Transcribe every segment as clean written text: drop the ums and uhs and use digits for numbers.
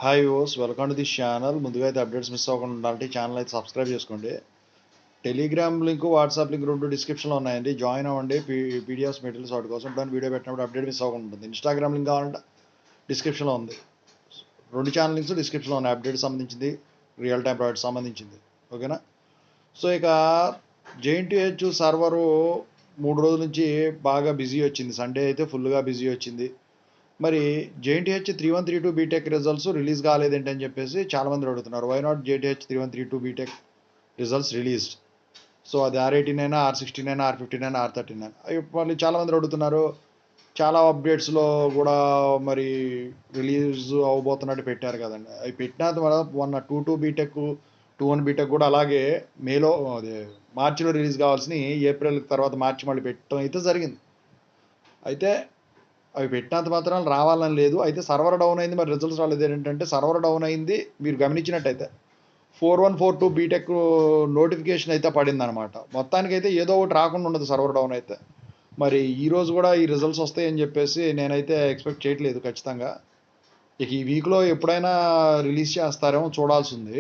Hi viewers, welcome to this channel. ముందుగా అయితే updates miss అవ్వకుండా ఉండాలంటే ఛానల్ అయితే సబ్స్క్రైబ్ చేసుకోండి. టెలిగ్రామ్ లింక్, వాట్సాప్ లింక్ రెండు డిస్క్రిప్షన్లో ఉన్నాయండి. జాయిన్ అవ్వండి. పీడిఎఫ్స్ మెటీరియల్స్ వాటి కోసం దాని వీడియో పెట్టినప్పుడు అప్డేట్ మిస్ అవ్వకుండా ఉంటుంది. ఇన్స్టాగ్రామ్ లింక్ కావాలంటే డిస్క్రిప్షన్లో ఉంది. రెండు ఛానల్ లింక్స్ డిస్క్రిప్షన్లో ఉన్నాయి. అప్డేట్ సంబంధించింది, రియల్ టైం ప్రాజెక్ట్ సంబంధించింది. ఓకేనా? సో ఇక జేఎన్టీహెచ్ సర్వరు 3 రోజుల నుంచి బాగా బిజీ వచ్చింది. సండే అయితే ఫుల్గా బిజీ వచ్చింది. మరి జేఎన్టీహెచ్ 3132 బీటెక్ రిజల్ట్స్ రిలీజ్ కాలేదేంటి అని చెప్పేసి చాలామంది అడుగుతున్నారు. Why not JNTH 3132 BTech results released? So అది R18 అయినా, R16 అయినా, R15 అయినా, R13 అయినా. మళ్ళీ చాలామంది అడుగుతున్నారు. చాలా అప్డేట్స్లో కూడా మరి రిలీజ్ అవబోతున్నట్టు పెట్టారు కదండి. అవి పెట్టిన తర్వాత మొన్న 22 బీటెక్ 21 బీటెక్ కూడా అలాగే మేలో అదే మార్చిలో రిలీజ్ కావాల్సిన ఏప్రిల్ తర్వాత మార్చి మళ్ళీ పెట్టడం అయితే జరిగింది. అయితే అవి పెట్టినంత మాత్రం రావాలని లేదు. అయితే సర్వర్ డౌన్ అయింది, మరి రిజల్ట్స్ రాలేదు. ఏంటంటే సర్వర్ డౌన్ అయింది. మీరు గమనించినట్టయితే 4142 బీటెక్ నోటిఫికేషన్ అయితే పడింది అనమాట. మొత్తానికైతే ఏదో ఒకటి రాకుండా ఉండదు సర్వర్ డౌన్ అయితే. మరి ఈరోజు కూడా ఈ రిజల్ట్స్ వస్తాయని చెప్పేసి నేనైతే ఎక్స్పెక్ట్ చేయట్లేదు ఖచ్చితంగా. ఇక ఈ వీక్లో ఎప్పుడైనా రిలీజ్ చేస్తారేమో చూడాల్సి ఉంది.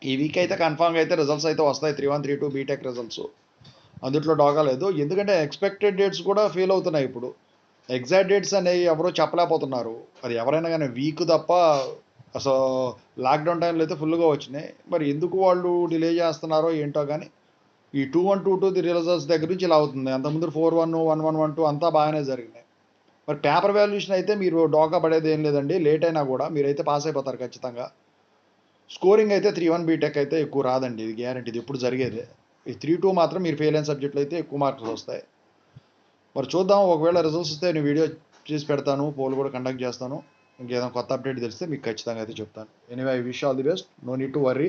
ఈ వీక్ అయితే కన్ఫామ్గా అయితే రిజల్ట్స్ అయితే వస్తాయి. 3132 బీటెక్ రిజల్ట్స్, అందుట్లో డోకా లేదు. ఎందుకంటే ఎక్స్పెక్టెడ్ డేట్స్ కూడా ఫెయిల్ అవుతున్నాయి. ఇప్పుడు ఎగ్జాక్ట్ డేట్స్ అనేవి ఎవరో చెప్పలేకపోతున్నారు. అది ఎవరైనా కానీ వీక్ తప్ప అసలు లాక్డౌన్ టైంలో అయితే ఫుల్గా వచ్చినాయి. మరి ఎందుకు వాళ్ళు డిలే చేస్తున్నారో ఏంటో కానీ ఈ 2122 రిజల్ట్స్ దగ్గర నుంచి ఇలా అవుతుంది. అంతకుముందు 41, 1112 అంతా బాగానే జరిగినాయి. మరి పేపర్ వాల్యుయేషన్ అయితే మీరు డోకా పడేది ఏం లేదండి. లేట్ అయినా కూడా మీరైతే పాస్ అయిపోతారు ఖచ్చితంగా. స్కోరింగ్ అయితే 31 బీటెక్ అయితే ఎక్కువ రాదండి, ఇది గ్యారంటీ. ఇది ఎప్పుడు జరిగేది. ఈ 32 మాత్రం మీరు ఫెయిల్ అయిన సబ్జెక్టులు అయితే ఎక్కువ మార్క్స్ వస్తాయి. మరి చూద్దాం. ఒకవేళ రిజల్ట్స్ వస్తే నేను వీడియో చేసి పెడతాను, పోల్ కూడా కండక్ట్ చేస్తాను. ఇంకేదైనా కొత్త అప్డేట్ తెలిస్తే మీకు ఖచ్చితంగా అయితే చెప్తాను. Anyway, I wish all the best. No need to worry.